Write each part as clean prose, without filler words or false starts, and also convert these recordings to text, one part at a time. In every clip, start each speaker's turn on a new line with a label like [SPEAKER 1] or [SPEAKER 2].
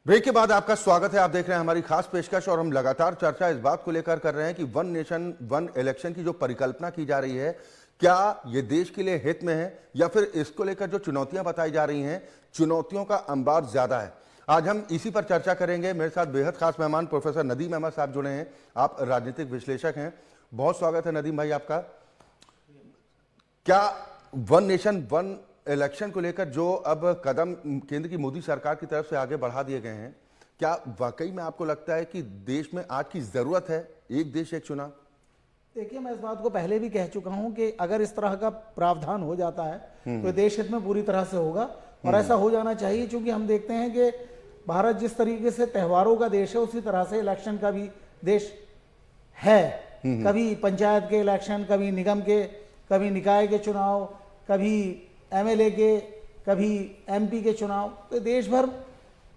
[SPEAKER 1] Break के बाद आपका स्वागत है। आप देख रहे हैं हमारी खास पेशकश और हम लगातार चर्चा इस बात को लेकर कर रहे हैं कि वन नेशन वन इलेक्शन की जो परिकल्पना की जा रही है, क्या ये देश के लिए हित में है या फिर इसको लेकर जो चुनौतियां बताई जा रही हैं, चुनौतियों का अंबार ज्यादा है। आज हम इसी पर चर्चा करेंगे। मेरे साथ बेहद खास मेहमान प्रोफेसर नदीम अहमद साहब जुड़े हैं। आप राजनीतिक विश्लेषक हैं। बहुत स्वागत है नदीम भाई आपका। क्या वन नेशन वन इलेक्शन को लेकर जो अब कदम केंद्र की मोदी सरकार की तरफ से आगे बढ़ा दिए गए हैं, क्या वाकई में आपको लगता है कि देश में आज की जरूरत है एक देश एक चुनाव?
[SPEAKER 2] देखिए, मैं इस बात को पहले भी कह चुका हूं कि अगर इस तरह का प्रावधान हो जाता है तो देश हित में पूरी तरह से होगा और ऐसा हो जाना चाहिए, क्योंकि हम देखते हैं कि भारत जिस तरीके से त्योहारों का देश है उसी तरह से इलेक्शन का भी देश है। कभी पंचायत के इलेक्शन, कभी निगम के, कभी निकाय के चुनाव, कभी एमएलए के, कभी एमपी के चुनाव। तो देश भर,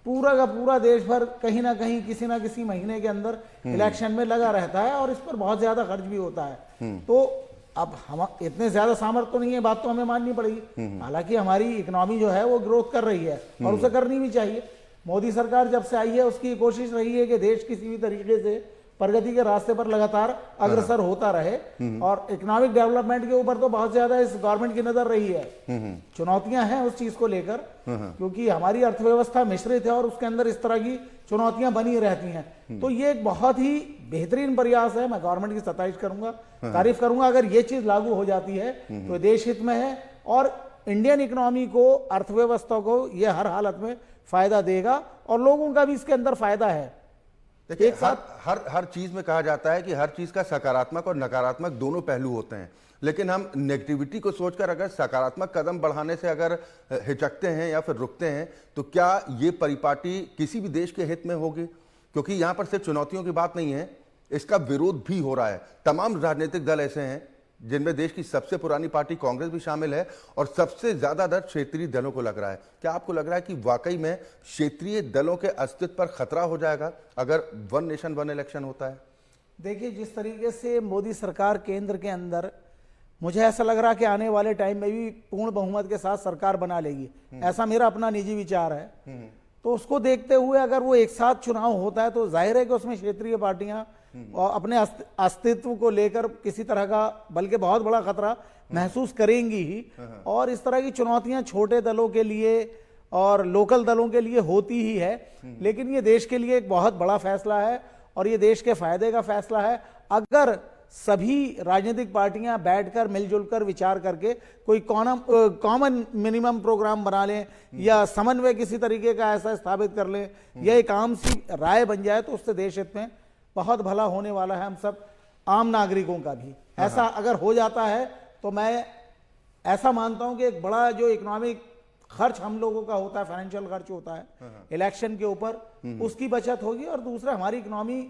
[SPEAKER 2] पूरा का पूरा देश भर कहीं ना कहीं किसी ना किसी महीने के अंदर इलेक्शन में लगा रहता है और इस पर बहुत ज्यादा खर्च भी होता है। तो अब हम इतने ज्यादा सामर्थ्य तो नहीं है, बात तो हमें माननी पड़ेगी। हालांकि हमारी इकोनॉमी जो है वो ग्रोथ कर रही है और उसे करनी भी चाहिए। मोदी सरकार जब से आई है उसकी कोशिश रही है कि देश किसी भी तरीके से प्रगति के रास्ते पर लगातार अग्रसर होता रहे और इकोनॉमिक डेवलपमेंट के ऊपर तो बहुत ज्यादा इस गवर्नमेंट की नजर रही है। चुनौतियां हैं उस चीज को लेकर, क्योंकि हमारी अर्थव्यवस्था मिश्रित है और उसके अंदर इस तरह की चुनौतियां बनी रहती हैं। तो ये एक बहुत ही बेहतरीन प्रयास है। मैं गवर्नमेंट की सताइश करूंगा, तारीफ करूंगा अगर ये चीज लागू हो जाती है तो देश हित में है और इंडियन इकोनॉमी को, अर्थव्यवस्था को यह हर हालत में फायदा देगा और लोगों का भी इसके अंदर फायदा है।
[SPEAKER 1] देखिए, हर चीज में कहा जाता है कि हर चीज का सकारात्मक और नकारात्मक दोनों पहलू होते हैं, लेकिन हम नेगेटिविटी को सोचकर अगर सकारात्मक कदम बढ़ाने से अगर हिचकते हैं या फिर रुकते हैं तो क्या ये परिपाटी किसी भी देश के हित में होगी? क्योंकि यहां पर सिर्फ चुनौतियों की बात नहीं है, इसका विरोध भी हो रहा है। तमाम राजनीतिक दल ऐसे हैं जिनमें देश की सबसे पुरानी पार्टी कांग्रेस भी शामिल है और सबसे ज्यादा दर क्षेत्रीय दलों को लग रहा है। क्या आपको लग रहा है कि वाकई में क्षेत्रीय दलों के अस्तित्व पर खतरा हो जाएगा अगर वन नेशन वन इलेक्शन होता है?
[SPEAKER 2] देखिए, जिस तरीके से मोदी सरकार केंद्र के अंदर, मुझे ऐसा लग रहा है कि आने वाले टाइम में भी पूर्ण बहुमत के साथ सरकार बना लेगी, ऐसा मेरा अपना निजी विचार है। तो उसको देखते हुए अगर वो एक साथ चुनाव होता है तो जाहिर है कि उसमें क्षेत्रीय पार्टियां और अपने अस्तित्व को लेकर किसी तरह का, बल्कि बहुत बड़ा खतरा महसूस करेंगी ही। और इस तरह की चुनौतियां छोटे दलों के लिए और लोकल दलों के लिए होती ही है, लेकिन ये देश के लिए एक बहुत बड़ा फैसला है और ये देश के फायदे का फैसला है। अगर सभी राजनीतिक पार्टियां बैठकर मिलजुल कर विचार करके कोई कॉमन मिनिमम प्रोग्राम बना लें या समन्वय किसी तरीके का ऐसा स्थापित कर लें या एक आम सी राय बन जाए तो उससे देश हित में बहुत भला होने वाला है, हम सब आम नागरिकों का भी। ऐसा अगर हो जाता है तो मैं ऐसा मानता हूं कि एक बड़ा जो इकोनॉमिक खर्च हम लोगों का होता है, फाइनेंशियल खर्च होता है इलेक्शन के ऊपर, उसकी बचत होगी। और दूसरा, हमारी इकोनॉमी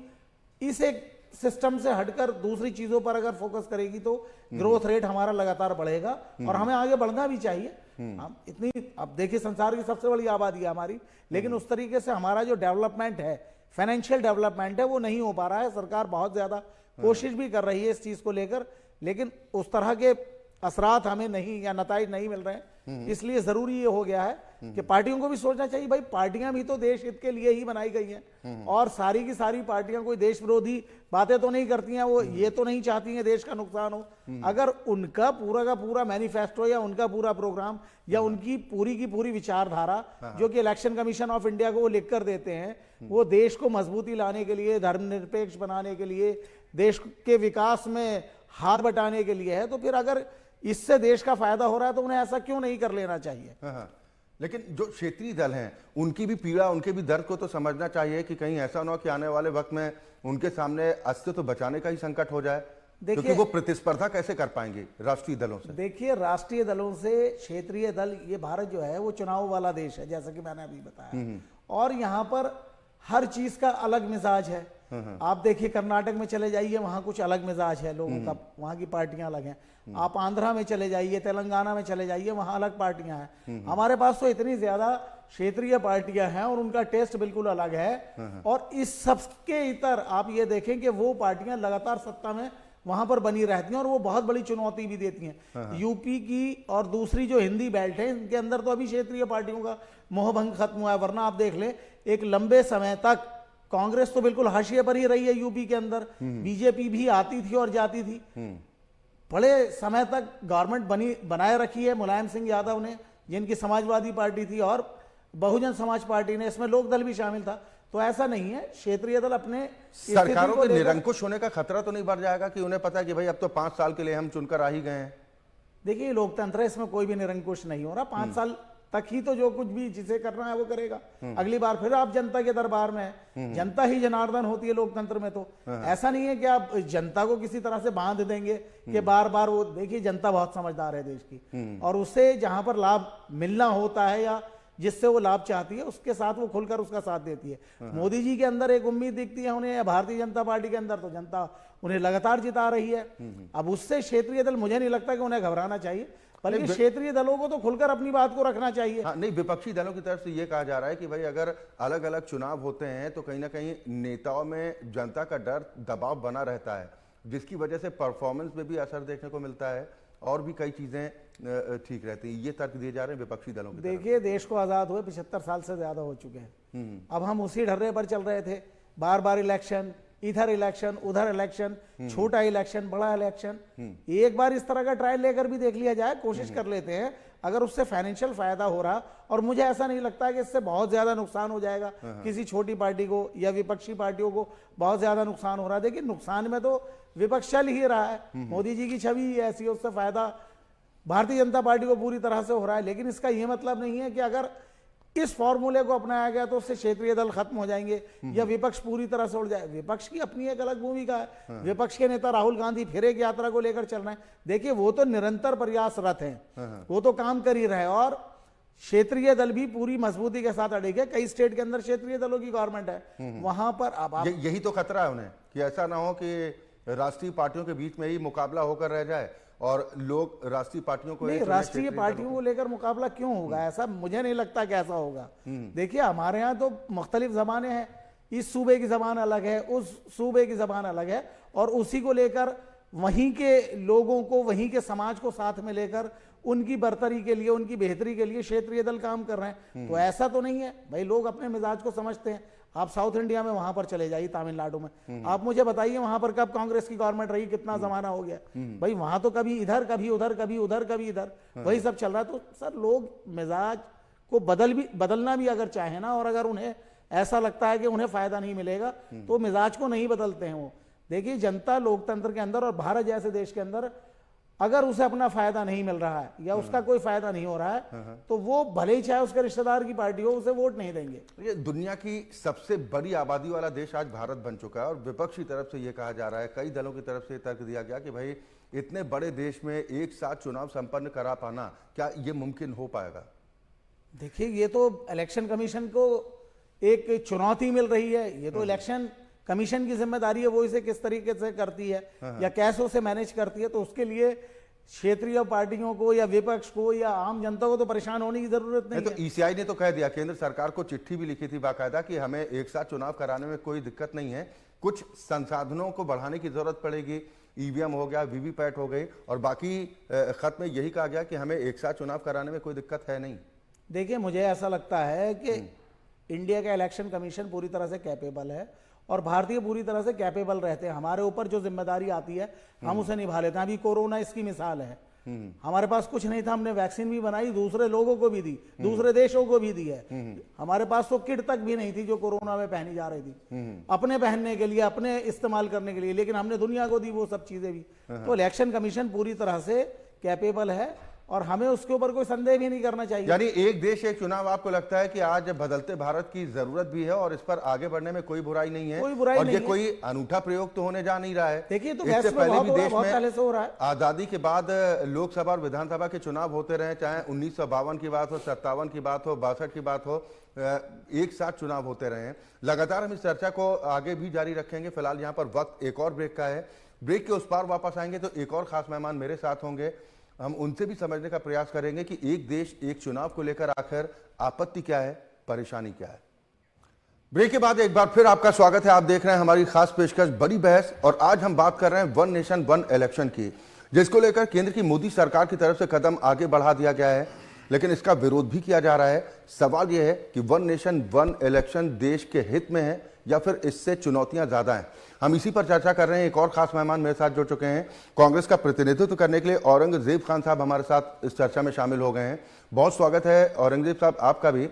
[SPEAKER 2] इस एक सिस्टम से हटकर दूसरी चीजों पर अगर फोकस करेगी तो ग्रोथ रेट हमारा लगातार बढ़ेगा और हमें आगे बढ़ना भी चाहिए। हम इतनी, अब देखिए, संसार की सबसे बड़ी आबादी है हमारी, लेकिन उस तरीके से हमारा जो डेवलपमेंट है, फाइनेंशियल डेवलपमेंट है, वो नहीं हो पा रहा है। सरकार बहुत ज्यादा कोशिश भी कर रही है इस चीज को लेकर, लेकिन उस तरह के असरात हमें नहीं या नताइज नहीं मिल रहे हैं। इसलिए जरूरी ये हो गया है कि पार्टियों को भी सोचना चाहिए, भाई पार्टियां भी तो देश हित के लिए ही बनाई गई हैं और सारी की सारी पार्टियां कोई देश विरोधी बातें तो नहीं करती हैं। वो ये तो नहीं चाहती हैं देश का नुकसान हो। अगर उनका पूरा का पूरा मैनिफेस्टो या उनका पूरा प्रोग्राम या उनकी पूरी की पूरी विचारधारा जो कि इलेक्शन कमीशन ऑफ इंडिया को वो लिख कर देते हैं, वो देश को मजबूती लाने के लिए, धर्मनिरपेक्ष बनाने के लिए, देश के विकास में हाथ बटाने के लिए है, तो फिर अगर इससे देश का फायदा हो रहा है तो उन्हें ऐसा क्यों नहीं कर लेना चाहिए?
[SPEAKER 1] लेकिन जो क्षेत्रीय दल हैं उनकी भी पीड़ा, उनके भी दर्द को तो समझना चाहिए कि कहीं ऐसा ना हो कि आने वाले वक्त में उनके सामने अस्तित्व बचाने का ही संकट हो जाए, क्योंकि वो प्रतिस्पर्धा कैसे कर पाएंगे राष्ट्रीय दलों से?
[SPEAKER 2] देखिए, राष्ट्रीय दलों से क्षेत्रीय दल, ये भारत जो है वो चुनाव वाला देश है, जैसा कि मैंने अभी बताया, और यहाँ पर हर चीज का अलग मिजाज है। आप देखिए, कर्नाटक में चले जाइए, वहां कुछ अलग मिजाज है लोगों का, वहां की पार्टियां अलग हैं। आप आंध्रा में चले जाइए, तेलंगाना में चले जाइए, वहां अलग पार्टियां हैं। हमारे पास तो इतनी ज्यादा क्षेत्रीय पार्टियां हैं और उनका टेस्ट बिल्कुल अलग है। और इस सबके इतर आप ये देखें कि वो पार्टियां लगातार सत्ता में वहां पर बनी रहती हैं और वो बहुत बड़ी चुनौती भी देती हैं। यूपी की और दूसरी जो हिंदी बेल्ट है, इनके अंदर तो अभी क्षेत्रीय पार्टियों का मोहभंग खत्म हुआ है, वरना आप देख ले एक लंबे समय तक कांग्रेस तो बिल्कुल हाशिए पर ही रही है यूपी के अंदर, बीजेपी भी आती थी और जाती थी, बड़े समय तक गवर्नमेंट बनाए रखी है मुलायम सिंह यादव ने, जिनकी समाजवादी पार्टी थी, और बहुजन समाज पार्टी ने, इसमें लोक दल भी शामिल था। तो ऐसा नहीं है, क्षेत्रीय दल अपने
[SPEAKER 1] सरकारों के निरंकुश होने का खतरा तो नहीं बढ़ जाएगा कि उन्हें पता है कि भाई अब तो 5 साल के लिए हम चुनकर आ ही गए हैं?
[SPEAKER 2] देखिए लोकतंत्र है, इसमें कोई भी निरंकुश नहीं हो रहा। 5 साल तक ही तो जो कुछ भी जिसे करना है वो करेगा, अगली बार फिर आप जनता के दरबार में है, जनता ही जनार्दन होती है लोकतंत्र में। तो ऐसा नहीं है कि आप जनता को किसी तरह से बांध देंगे कि बार बार वो, देखिए जनता बहुत समझदार है देश की, और उससे जहां पर लाभ मिलना होता है या जिससे वो लाभ चाहती है उसके साथ वो खुलकर उसका साथ देती है। मोदी जी के अंदर एक उम्मीद दिखती है उन्हें, या भारतीय जनता पार्टी के अंदर तो जनता उन्हें लगातार जिता रही है। अब उससे क्षेत्रीय दल, मुझे नहीं लगता कि उन्हें घबराना चाहिए, बल्कि क्षेत्रीय दलों को तो खुलकर अपनी बात को रखना चाहिए।
[SPEAKER 1] हाँ, नहीं, विपक्षी दलों की तरफ से ये कहा जा रहा है कि भाई अगर अलग अलग चुनाव होते हैं तो कहीं ना कहीं नेताओं में जनता का डर, दबाव बना रहता है, जिसकी वजह से परफॉर्मेंस में भी असर देखने को मिलता है और भी कई चीजें ठीक रहती हैं। ये तर्क दिए जा रहे हैं विपक्षी दलों की तरफ।
[SPEAKER 2] देखिए देश को आजाद हुए 75 साल से ज्यादा हो चुके हैं, अब हम उसी ढर्रे पर चल रहे थे, बार बार इलेक्शन, इधर इलेक्शन, उधर इलेक्शन, छोटा इलेक्शन, बड़ा इलेक्शन। एक बार इस तरह का ट्रायल लेकर भी देख लिया जाए, कोशिश कर लेते हैं, अगर उससे फाइनेंशियल फायदा हो रहा, और मुझे ऐसा नहीं लगता कि इससे बहुत ज्यादा नुकसान हो जाएगा किसी छोटी पार्टी को या विपक्षी पार्टियों को बहुत ज्यादा नुकसान हो रहा है। देखिए नुकसान में तो विपक्ष चल ही रहा है, मोदी जी की छवि ऐसी है, उससे फायदा भारतीय जनता पार्टी को पूरी तरह से हो रहा है। लेकिन इसका यह मतलब नहीं है कि अगर इस फॉर्मूले को अपनाया गया तो उससे क्षेत्रीय दल खत्म हो जाएंगे या विपक्ष पूरी तरह से उड़ जाए। विपक्ष की अपनी एक अलग भूमिका है। विपक्ष के नेता राहुल गांधी फिर एक यात्रा को लेकर चल रहे हैं। देखिए वो तो निरंतर प्रयासरत हैं, वो तो काम कर ही रहे हैं, और क्षेत्रीय दल भी पूरी मजबूती के साथ अड़ेगे। कई स्टेट के अंदर क्षेत्रीय दलों की गवर्नमेंट है, वहां पर अब
[SPEAKER 1] यही तो खतरा है उन्हें कि ऐसा ना हो कि राष्ट्रीय पार्टियों के बीच में ही मुकाबला होकर रह जाए और लोग राष्ट्रीय पार्टियों को,
[SPEAKER 2] नहीं, राष्ट्रीय पार्टियों को लेकर मुकाबला क्यों होगा? ऐसा मुझे नहीं लगता कि ऐसा होगा। देखिए हमारे यहाँ तो मुख्तलिफ जबानें हैं, इस सूबे की जबान अलग है, उस सूबे की जबान अलग है, और उसी को लेकर वहीं के लोगों को, वहीं के समाज को साथ में लेकर उनकी बरतरी के लिए, उनकी बेहतरी के लिए क्षेत्रीय दल काम कर रहे हैं। तो ऐसा तो नहीं है भाई, लोग अपने मिजाज को समझते हैं। आप साउथ इंडिया में वहां पर चले जाइए, तमिलनाडु में, आप मुझे बताइए वहां पर कब कांग्रेस की गवर्नमेंट रही, कितना जमाना हो गया भाई? वहां तो कभी इधर, कभी उधर, कभी उधर, कभी इधर, वही सब चल रहा है। तो सर लोग मिजाज को बदलना भी अगर चाहे ना, और अगर उन्हें ऐसा लगता है कि उन्हें फायदा नहीं मिलेगा तो मिजाज को नहीं बदलते हैं वो। देखिए जनता लोकतंत्र के अंदर और भारत जैसे देश के अंदर अगर उसे अपना फायदा नहीं मिल रहा है या उसका कोई फायदा नहीं हो रहा है तो वो भले ही चाहे उसके रिश्तेदार की पार्टी हो, उसे वोट नहीं देंगे।
[SPEAKER 1] ये दुनिया की सबसे बड़ी आबादी वाला देश आज भारत बन चुका है, और विपक्ष की तरफ से ये कहा जा रहा है, कई दलों की तरफ से तर्क दिया गया कि भाई इतने बड़े देश में एक साथ चुनाव संपन्न करा पाना, क्या ये मुमकिन हो पाएगा?
[SPEAKER 2] देखिए ये तो इलेक्शन कमीशन को एक चुनौती मिल रही है। ये तो इलेक्शन कमीशन की जिम्मेदारी है, वो इसे किस तरीके से करती है या कैसे उसे मैनेज करती है। तो उसके लिए क्षेत्रीय पार्टियों को या विपक्ष को या आम जनता को तो परेशान होने की जरूरत नहीं
[SPEAKER 1] तो
[SPEAKER 2] है।
[SPEAKER 1] ईसीआई ने तो कह दिया, केंद्र सरकार को चिट्ठी भी लिखी थी बाकायदा कि हमें एक साथ चुनाव कराने में कोई दिक्कत नहीं है, कुछ संसाधनों को बढ़ाने की जरूरत पड़ेगी, ईवीएम हो गया, वीवीपैट हो गई, और बाकी खत में यही कहा गया कि हमें एक साथ चुनाव कराने में कोई दिक्कत है नहीं।
[SPEAKER 2] देखिए मुझे ऐसा लगता है कि इंडिया का इलेक्शन कमीशन पूरी तरह से कैपेबल है और भारतीय पूरी तरह से कैपेबल रहते हैं। हमारे ऊपर जो जिम्मेदारी आती है हम उसे निभा लेते हैं। अभी कोरोना इसकी मिसाल है, हमारे पास कुछ नहीं था, हमने वैक्सीन भी बनाई, दूसरे लोगों को भी दी, दूसरे देशों को भी दी है। हमारे पास तो किट तक भी नहीं थी जो कोरोना में पहनी जा रही थी, अपने पहनने के लिए, अपने इस्तेमाल करने के लिए, लेकिन हमने दुनिया को दी वो सब चीजें भी। तो इलेक्शन कमीशन पूरी तरह से कैपेबल है और हमें उसके ऊपर कोई संदेह भी नहीं करना चाहिए।
[SPEAKER 1] यानी एक देश एक चुनाव, आपको लगता है कि आज बदलते भारत की जरूरत भी है और इस पर आगे बढ़ने में कोई बुराई नहीं है,
[SPEAKER 2] कोई बुराई
[SPEAKER 1] और
[SPEAKER 2] नहीं
[SPEAKER 1] ये कोई अनूठा प्रयोग तो होने जा नहीं रहा है।
[SPEAKER 2] देखिए तो
[SPEAKER 1] इससे पहले भी देश
[SPEAKER 2] बहुत पहले से हो रहा है।
[SPEAKER 1] आजादी के बाद लोकसभा और विधानसभा के चुनाव होते रहे, चाहे 1952 की बात हो, 57 की बात हो, 62 की बात हो, एक साथ चुनाव होते रहे हैं। लगातार हम इस चर्चा को आगे भी जारी रखेंगे। फिलहाल यहाँ पर वक्त एक और ब्रेक का है, ब्रेक के उस पार वापस आएंगे तो एक और खास मेहमान मेरे साथ होंगे। हम उनसे भी समझने का प्रयास करेंगे कि एक देश एक चुनाव को लेकर आखिर आपत्ति क्या है, परेशानी क्या है। ब्रेक के बाद एक बार फिर आपका स्वागत है। आप देख रहे हैं हमारी खास पेशकश बड़ी बहस, और आज हम बात कर रहे हैं वन नेशन वन इलेक्शन की, जिसको लेकर केंद्र की मोदी सरकार की तरफ से कदम आगे बढ़ा दिया गया है, लेकिन इसका विरोध भी किया जा रहा है। सवाल यह है कि वन नेशन वन इलेक्शन देश के हित में है या फिर इससे चुनौतियां ज्यादा हैं। हम इसी पर चर्चा कर रहे हैं। एक और खास मेहमान मेरे साथ जुड़ चुके हैं। कांग्रेस का प्रतिनिधित्व करने के लिए औरंगजेब खान साहब हमारे साथ इस चर्चा में शामिल हो गए हैं। बहुत स्वागत है औरंगजेब साहब आपका भी।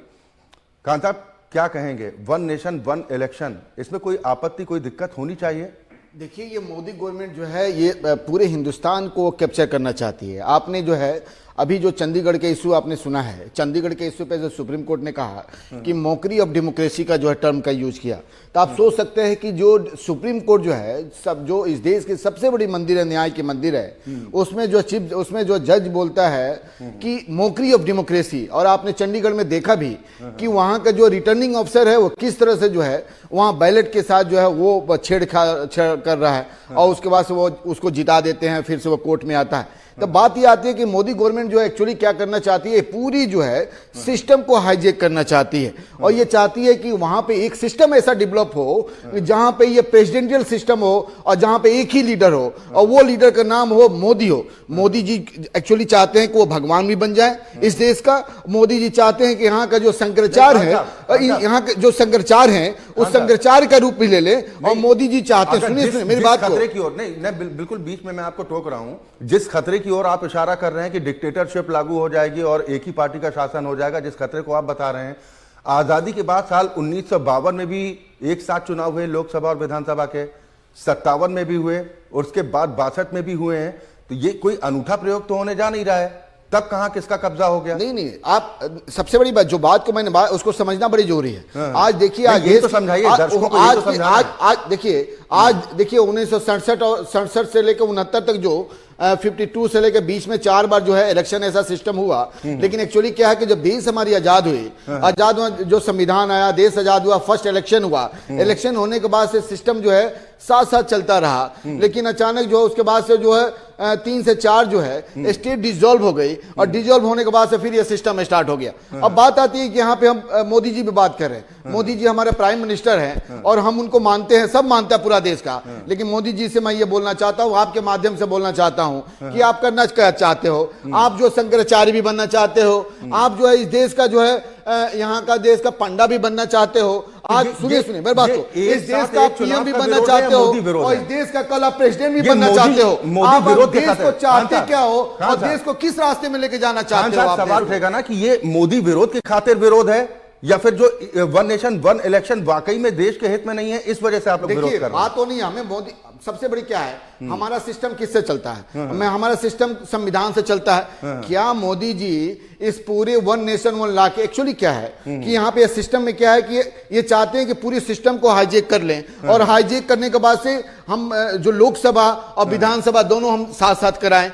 [SPEAKER 1] खान साहब, क्या कहेंगे, वन नेशन वन इलेक्शन, इसमें कोई आपत्ति, कोई दिक्कत होनी चाहिए?
[SPEAKER 3] देखिए, ये मोदी गवर्नमेंट जो है ये पूरे हिंदुस्तान को कैप्चर करना चाहती है। आपने जो है अभी जो चंडीगढ़ के इशू आपने सुना है, चंडीगढ़ के इशू पे जो सुप्रीम कोर्ट ने कहा कि मॉकरी ऑफ डेमोक्रेसी का जो है टर्म का यूज किया, तो आप सोच सकते हैं कि जो सुप्रीम कोर्ट जो है सब जो इस देश की सबसे बड़ी मंदिर है, न्याय की मंदिर है, उसमें जो जज बोलता है कि मॉकरी ऑफ डेमोक्रेसी। और आपने चंडीगढ़ में देखा भी कि वहां का जो रिटर्निंग ऑफिसर है वो किस तरह से जो है वहां बैलेट के साथ जो है वो छेड़ कर रहा है, और उसके बाद से वो उसको जिता देते हैं, फिर से वो कोर्ट में आता है। तो बात ये आती है कि मोदी गवर्नमेंट जो है एक्चुअली क्या करना चाहती है, पूरी जो है सिस्टम को हाईजेक करना चाहती है, और ये चाहती है कि वहां पे एक सिस्टम ऐसा डेवलप हो जहां पे ये प्रेसिडेंशियल सिस्टम हो और जहां पे एक ही लीडर हो, और वो लीडर का नाम हो मोदी हो। मोदी जी एक्चुअली चाहते हैं कि वो भगवान भी बन जाए इस देश का। मोदी जी चाहते हैं कि यहाँ का जो शंकराचार्य है, यहाँ के जो शंकराचार्य है उस शंकराचार्य का रूप भी ले ले, और मोदी जी चाहते हैं, सुनिए मेरी बात
[SPEAKER 1] खतरे की ओर नहीं, बिल्कुल बीच में मैं आपको टोक रहा हूं, जिस खतरे की ओर आप इशारा कर रहे हैं कि डिक्टेटरशिप लागू हो जाएगी और एक ही पार्टी का शासन हो जाएगा, जिस खतरे को आप बता रहे हैं, आजादी के बाद साल 1952 में भी एक साथ चुनाव हुए लोकसभा और विधानसभा के, 57 में भी हुए, और उसके बाद 62 में भी हुए हैं। तो ये कोई अनूठा प्रयोग तो होने जा नहीं रहा है। तब कहां किसका कब्जा हो गया?
[SPEAKER 3] नहीं, आप सबसे बड़ी बात जो बात को मैंने उसको समझना बड़ी जरूरी है। आज देखिए, आज
[SPEAKER 1] ये तो समझाइए दर्शकों को, ये तो समझाना है।
[SPEAKER 3] आज देखिए 1967 और 67 से लेकर 69 तक जो 52 से लेकर बीच में 4 बार जो है इलेक्शन ऐसा सिस्टम हुआ। लेकिन एक्चुअली क्या है कि जब देश हमारी आजाद हुई, आजाद हुआ, जो संविधान आया, देश आजाद हुआ, फर्स्ट इलेक्शन हुआ, इलेक्शन होने के बाद से सिस्टम जो है साथ साथ चलता रहा। लेकिन अचानक जो है उसके बाद से जो है 3 से 4 जो है स्टेट डिसॉल्व हो गई, और डिसॉल्व होने के बाद से फिर ये सिस्टम स्टार्ट हो गया। अब बात आती है कि यहाँ पे हम मोदी जी भी बात कर रहे हैं। मोदी जी हमारे प्राइम मिनिस्टर हैं और हम उनको मानते हैं, सब मानता है पूरा देश का। लेकिन मोदी जी से मैं ये बोलना चाहता हूँ, आपके माध्यम से बोलना चाहता हूँ कि आप करना क्या चाहते हो। आप जो शंकराचार्य भी बनना चाहते हो, आप जो है इस देश का जो है यहाँ का देश का पंडा भी बनना चाहते हो। आज सुनिए मेरी बात को, इस देश का पीएम भी बनना चाहते हो, और इस देश का कल आप प्रेसिडेंट भी बनना चाहते हो। आप देश को चाहते क्या हो और देश को किस रास्ते में लेके जाना चाहते हो?
[SPEAKER 1] सवाल उठेगा ना कि ये मोदी विरोध के खातिर विरोध है, या फिर जो वन नेशन वन इलेक्शन वाकई में देश के हित में नहीं है, इस वजह से आप लोग विरोध कर रहे हैं?
[SPEAKER 3] बात तो नहीं, हमें मोदी सबसे बड़ी क्या है, हमारा सिस्टम किससे चलता है? हमारा सिस्टम संविधान से चलता है। क्या मोदी जी इस पूरे वन नेशन वन लॉ के एक्चुअली क्या है कि यहाँ पे सिस्टम में क्या है कि ये चाहते हैं कि पूरी सिस्टम को हाईजेक कर लें, और हाईजेक करने के बाद से हम जो लोकसभा और विधानसभा दोनों हम साथ साथ कराएं।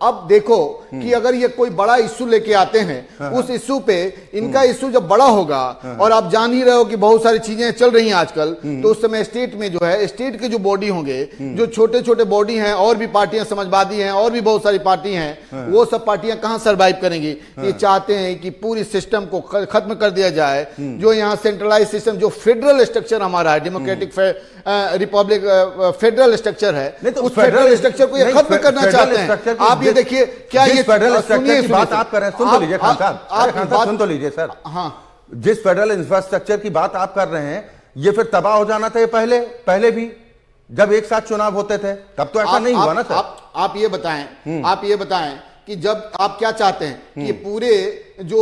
[SPEAKER 3] अब देखो कि अगर ये कोई बड़ा इश्यू लेके आते हैं, उस इश्यू पे इनका इश्यू जब बड़ा होगा, और आप जान ही रहे हो कि बहुत सारी चीजें चल रही हैं आजकल, तो उस समय स्टेट में जो है स्टेट के जो बॉडी होंगे, जो छोटे छोटे बॉडी हैं, और भी पार्टियां समाजवादी हैं, और भी बहुत सारी पार्टी हैं, वो सब पार्टियां कहां सर्वाइव करेंगी? ये चाहते हैं कि पूरी सिस्टम को खत्म कर दिया जाए। जो यहाँ सेंट्रलाइज सिस्टम, जो फेडरल स्ट्रक्चर हमारा है, डेमोक्रेटिक रिपब्लिक फेडरल स्ट्रक्चर है,
[SPEAKER 1] तो
[SPEAKER 3] उस फेडरल स्ट्रक्चर को ये खत्म करना चाहते हैं। आप ये देखिए, क्या ये
[SPEAKER 1] फेडरल स्ट्रक्चर की बात आप कर रहे हैं, सुन तो लीजिए खान साहब, सुन तो लीजिए सर।
[SPEAKER 3] हाँ,
[SPEAKER 1] जिस फेडरल इंफ्रास्ट्रक्चर की बात आप कर रहे हैं, ये फिर तबाह हो जाना था। पहले भी जब एक साथ चुनाव होते थे तब तो ऐसा नहीं हुआ ना सर।
[SPEAKER 3] आप ये बताएं कि जब आप क्या चाहते हैं कि ये पूरे जो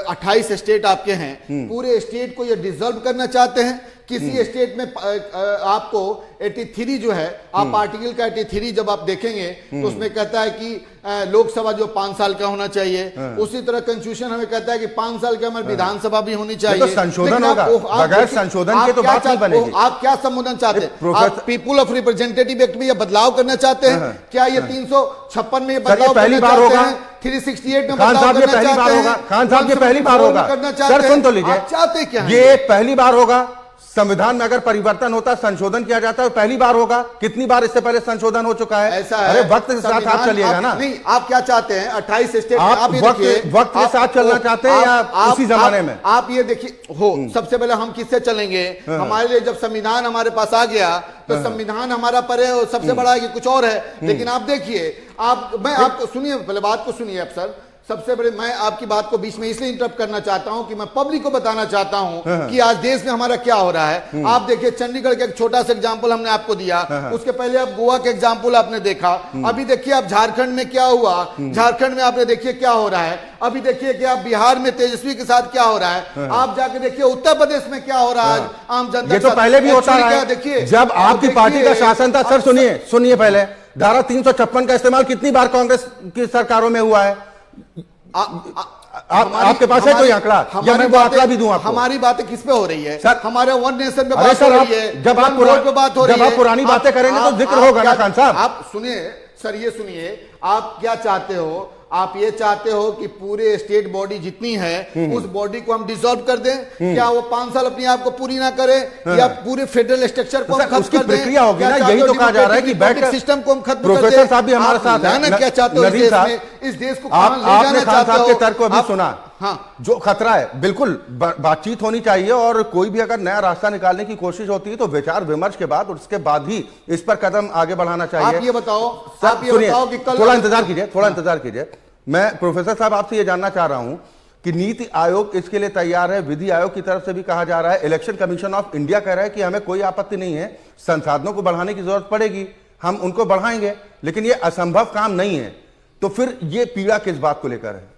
[SPEAKER 3] 28 स्टेट आपके हैं, पूरे स्टेट को ये डिसॉल्व करना चाहते हैं? किसी स्टेट में आपको 83 जो है, आप आर्टिकल का 83 जब आप देखेंगे तो उसमें कहता है कि लोकसभा जो 5 साल का होना चाहिए। उसी तरह कंस्टिट्यूशन हमें कहता है कि 5 साल के हमारी विधानसभा भी होनी चाहिए।
[SPEAKER 1] तो संशोधन होगा, बगैर संशोधन के तो बात नहीं बनेगी।
[SPEAKER 3] आप क्या संबोधन चाहते हैं? आप पीपुल ऑफ रिप्रेजेंटेटिव एक्ट में ये बदलाव करना चाहते हैं? क्या ये 356 में बदलाव
[SPEAKER 1] पहली बार होगा?
[SPEAKER 3] 368 में
[SPEAKER 1] खान साहब ये पहली बार होगा? खान साहब ये पहली बार होगा? सर सुन तो लीजिए,
[SPEAKER 3] चाहते क्या?
[SPEAKER 1] ये पहली बार होगा? संविधान में अगर परिवर्तन होता, संशोधन किया जाता है, तो पहली बार होगा। कितनी बार इससे पहले संशोधन हो चुका है?
[SPEAKER 3] ऐसा है,
[SPEAKER 1] अरे वक्त के साथ आप
[SPEAKER 3] संविधान
[SPEAKER 1] चलिएगा ना।
[SPEAKER 3] नहीं, आप क्या चाहते हैं? 28 स्टेट
[SPEAKER 1] आप
[SPEAKER 3] ये
[SPEAKER 1] वक्त
[SPEAKER 3] देखिए,
[SPEAKER 1] वक्त के साथ चलना चाहते हैं या उसी जमाने में?
[SPEAKER 3] आप ये देखिए हो, सबसे पहले हम किससे चलेंगे? हमारे लिए जब संविधान हमारे पास आ गया तो संविधान हमारा पर है और सबसे बड़ा है कि कुछ और है। लेकिन आप देखिए, मैं आपको सुनिए, पहले बात को सुनिए आप सर। सबसे बड़े, मैं आपकी बात को बीच में इसलिए इंटरप्ट करना चाहता हूं कि मैं पब्लिक को बताना चाहता हूं कि आज देश में हमारा क्या हो रहा है। आप देखिए, चंडीगढ़ का एक छोटा सा एग्जांपल हमने आपको दिया, उसके पहले आप गोवा के एग्जांपल आपने देखा। अभी देखिए आप झारखंड में क्या हुआ, झारखंड में आपने देखिए क्या हो रहा है। अभी देखिए कि आप बिहार में तेजस्वी के साथ क्या हो रहा है। आप जाके देखिए उत्तर प्रदेश में क्या हो रहा है आम जनता।
[SPEAKER 1] ये तो पहले भी होता रहा है।
[SPEAKER 3] देखिए
[SPEAKER 1] जब आपकी पार्टी का शासन था, सर सुनिए पहले, धारा 356 का इस्तेमाल कितनी बार कांग्रेस की सरकारों में हुआ है? आपके पास है कोई आंकड़ा, या मैं वो आंकड़ा भी दूं आपको?
[SPEAKER 3] हमारी बातें किस पे हो रही है
[SPEAKER 1] सर?
[SPEAKER 3] हमारे वन नेशन पे
[SPEAKER 1] अरे
[SPEAKER 3] बात हो
[SPEAKER 1] सर,
[SPEAKER 3] रही है,
[SPEAKER 1] जब आप पुरानी बातें करेंगे तो जिक्र होगा ना खान साहब।
[SPEAKER 3] आप सुनिए सर, ये सुनिए, आप क्या चाहते हो? आप ये चाहते हो कि पूरे स्टेट बॉडी जितनी है उस बॉडी को हम डिसॉल्व कर दें? क्या वो 5 साल अपने आप को पूरी ना करे, या पूरे फेडरल स्ट्रक्चर को हम खत्म कर दें?
[SPEAKER 1] प्रक्रिया होगी ना, यही तो कहा जा रहा है कि बैठक
[SPEAKER 3] सिस्टम को हम खत्म कर दें।
[SPEAKER 1] प्रोफेसर साहब भी हमारे साथ हैं।
[SPEAKER 3] क्या चाहते हो इस देश को कहां ले
[SPEAKER 1] आपने
[SPEAKER 3] जाना
[SPEAKER 1] खान
[SPEAKER 3] चाहते
[SPEAKER 1] साहब
[SPEAKER 3] हो?
[SPEAKER 1] के तर्क को अभी सुना।
[SPEAKER 3] हाँ,
[SPEAKER 1] जो खतरा है, बिल्कुल बातचीत होनी चाहिए, और कोई भी अगर नया रास्ता निकालने की कोशिश होती है तो विचार विमर्श के बाद, उसके बाद ही इस पर कदम आगे बढ़ाना चाहिए।
[SPEAKER 3] आप ये बताओ, कि कल
[SPEAKER 1] थोड़ा इंतजार कीजिए। मैं प्रोफेसर साहब आपसे ये जानना चाह रहा हूं कि नीति आयोग इसके लिए तैयार है। विधि आयोग की तरफ से भी कहा जा रहा है, इलेक्शन कमीशन ऑफ इंडिया कह रहा है कि हमें कोई आपत्ति नहीं है, संसाधनों को बढ़ाने की जरूरत पड़ेगी, हम उनको बढ़ाएंगे, लेकिन ये असंभव काम नहीं है। तो फिर ये पीड़ा किस बात को लेकर है?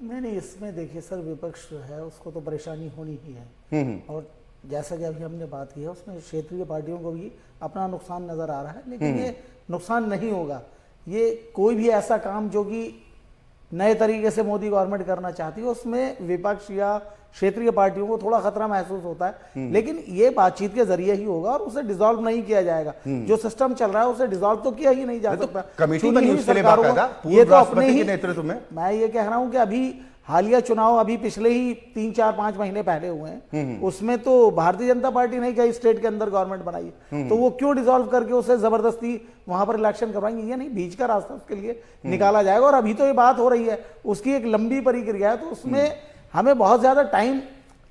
[SPEAKER 2] नहीं, इसमें देखिए सर, विपक्ष जो है उसको तो परेशानी होनी ही है, और जैसा कि अभी हमने बात की है उसमें क्षेत्रीय पार्टियों को भी अपना नुकसान नजर आ रहा है, लेकिन ये नुकसान नहीं होगा। ये कोई भी ऐसा काम जो कि नए तरीके से मोदी गवर्नमेंट करना चाहती है उसमें विपक्ष या क्षेत्रीय पार्टियों को थोड़ा खतरा महसूस होता है, लेकिन ये बातचीत के जरिए ही होगा और उसे डिसॉल्व नहीं किया जाएगा। जो सिस्टम चल रहा है उसे डिसॉल्व तो किया ही नहीं जा सकता।
[SPEAKER 1] कमेटी बनी उसके लिए बाकायदा,
[SPEAKER 2] ये तो अपने ही
[SPEAKER 1] नेतृत्व में।
[SPEAKER 2] मैं ये कह रहा हूं कि अभी हालिया चुनाव अभी पिछले ही 3, 4, 5 महीने पहले हुए हैं, उसमें तो भारतीय जनता पार्टी ने कई स्टेट के अंदर गवर्नमेंट बनाई है, तो वो क्यों डिसॉल्व करके उसे जबरदस्ती वहां पर इलेक्शन करवाएंगे? ये नहीं, बीच का रास्ता उसके लिए निकाला जाएगा। और अभी तो ये बात हो रही है, उसकी एक लंबी प्रक्रिया है, तो उसमें हमें बहुत ज्यादा टाइम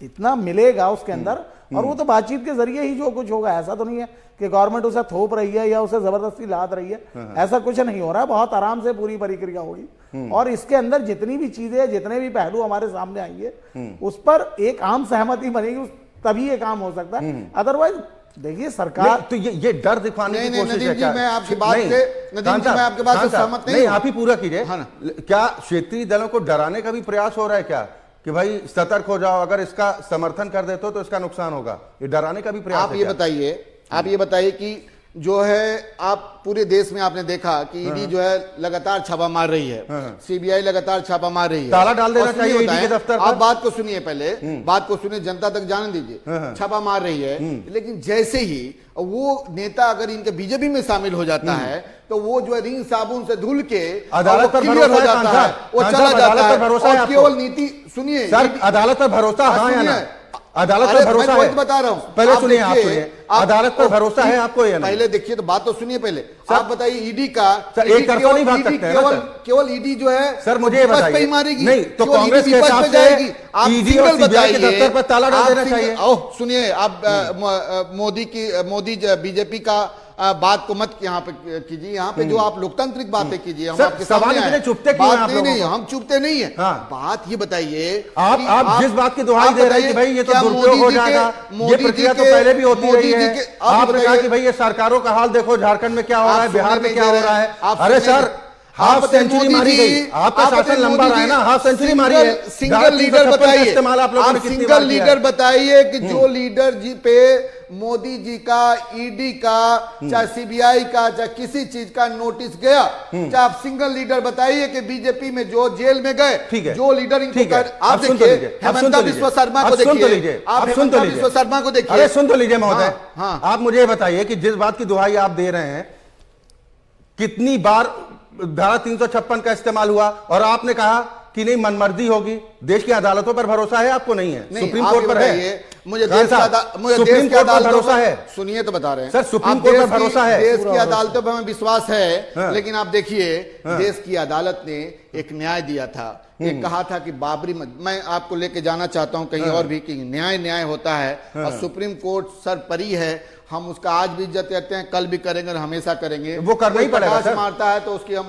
[SPEAKER 2] इतना मिलेगा उसके अंदर, और वो तो बातचीत के जरिए ही जो कुछ होगा। ऐसा तो नहीं है कि गवर्नमेंट उसे थोप रही है या उसे जबरदस्ती लाद रही है, ऐसा कुछ नहीं हो रहा है। बहुत आराम से पूरी प्रक्रिया होगी, और इसके अंदर जितनी भी चीजें, जितने भी पहलू हमारे सामने आएंगे उस पर एक आम सहमति बनेगी, तभी ये काम हो सकता है। अदरवाइज देखिए सरकार
[SPEAKER 1] तो ये डर दिखाने की कोशिश है क्या?
[SPEAKER 3] मैं आपकी बात से सहमत नहीं।
[SPEAKER 1] आप ही पूरा कीजिए। क्या क्षेत्रीय दलों को डराने का भी प्रयास हो रहा है क्या, कि भाई सतर्क हो जाओ, अगर इसका समर्थन कर देते हो तो इसका नुकसान होगा? ये डराने का भी प्रयास है?
[SPEAKER 3] आप ये बताइए कि जो है, आप पूरे देश में आपने देखा कि ईडी जो है लगातार छापा मार रही है, सीबीआई लगातार छापा मार रही है।
[SPEAKER 1] ताला डाल देना चाहिए ईडी के दफ्तर पर।
[SPEAKER 3] आप बात को सुनिए, पहले बात को सुनिए, जनता तक जाने दीजिए। छापा मार रही है, लेकिन जैसे ही वो नेता अगर इनके बीजेपी में शामिल हो जाता है तो वो जो है रिंग साबुन से धुल के
[SPEAKER 1] अदालत पर
[SPEAKER 3] क्लियर हो जाता है, वो चला जाता है। और केवल नीति सुनिए
[SPEAKER 1] सर, अदालत पर भरोसा हाँ या ना? अदालत पर भरोसा है?
[SPEAKER 3] बता रहा हूं,
[SPEAKER 1] पहले सुनिए, आप सुनिए, अदालत पर भरोसा है आपको या नहीं?
[SPEAKER 3] पहले देखिए तो बात तो सुनिए पहले। आप बताइए, ईडी का
[SPEAKER 1] एक तरफा नहीं भाग सकते हैं ना सर?
[SPEAKER 3] केवल ईडी जो है
[SPEAKER 1] सर, मुझे ये बताइए,
[SPEAKER 3] मारेगी
[SPEAKER 1] नहीं तो कांग्रेस के हिसाब से ईडी और सीबीआई के दफ्तर पर ताला डाल देना चाहिए।
[SPEAKER 3] सुनिए, आप मोदी बीजेपी का बात को मत यहाँ पे कीजिए, यहाँ पे जो आप लोकतांत्रिक बातें कीजिए। हम आपके
[SPEAKER 1] सवाल इतने चुपते क्यों हैं आप लोगों को?
[SPEAKER 3] हम चुपते नहीं है।
[SPEAKER 1] हाँ।
[SPEAKER 3] बात ये बताइए,
[SPEAKER 1] आप जिस बात की दुहाई दे रहे हैं कि भाई ये तो दुरुपयोग हो जाएगा, ये प्रक्रिया तो पहले भी होती रही है। आपने कहा कि भाई ये सरकारों का हाल देखो, झारखंड में क्या हो रहा है, बिहार में क्या हो रहा है। अरे सर, हाफ सेंचुरी मारी गई, आपका शासन लंबा रहा है ना, हाफ सेंचुरी मारी है।
[SPEAKER 3] सिंगल लीडर बताइए,
[SPEAKER 1] इस्तेमाल आप लोगों ने कितनी बार किया है?
[SPEAKER 3] लीडर बताइए कि जो लीडर जी पे मोदी जी का, ईडी का, चाहे सीबीआई का, चाहे किसी चीज का नोटिस गया, चाहे आप सिंगल लीडर बताइए कि बीजेपी में जो जेल में गए, जो लीडर इनको आप देखिए, हेमंता बिस्वा शर्मा को देखिए, आप हेमंता बिस्वा शर्मा को देखिए।
[SPEAKER 1] अरे सुन तो लीजिए महोदय, आप मुझे बताइए कि जिस बात की दुहाई आप दे रहे हैं, कितनी बार धारा 356 का इस्तेमाल हुआ, और आपने कहा कि नहीं मनमर्जी होगी। देश की अदालतों पर भरोसा है आपको? नहीं है, सुप्रीम कोर्ट पर है।
[SPEAKER 3] मुझे
[SPEAKER 1] खान
[SPEAKER 3] देश की
[SPEAKER 1] साहब,
[SPEAKER 3] मुझे
[SPEAKER 1] सुप्रीम
[SPEAKER 3] देश की
[SPEAKER 1] कोर्ट पर
[SPEAKER 3] अदालतों
[SPEAKER 1] भरोसा है?
[SPEAKER 3] सुनिए तो बता रहे हैं
[SPEAKER 1] सर, सुप्रीम
[SPEAKER 3] आप
[SPEAKER 1] कोर्ट पर
[SPEAKER 3] देश की-
[SPEAKER 1] भरोसा है?
[SPEAKER 3] देश की अदालतों पर हमें विश्वास है,
[SPEAKER 1] हाँ।
[SPEAKER 3] लेकिन आप देखिए देश की अदालत ने एक न्याय दिया था, एक कहा था कि बाबरी मैं आपको लेके जाना चाहता हूं कहीं और भी कि न्याय होता है और सुप्रीम कोर्ट सरपरी है, हम उसका आज भी इज्जत करते हैं, कल भी करेंगे और हमेशा करेंगे।
[SPEAKER 1] वो करना ही
[SPEAKER 3] कोई
[SPEAKER 1] पड़ेगा
[SPEAKER 3] प्रकाश
[SPEAKER 1] सर।
[SPEAKER 3] मारता है तो उसकी हम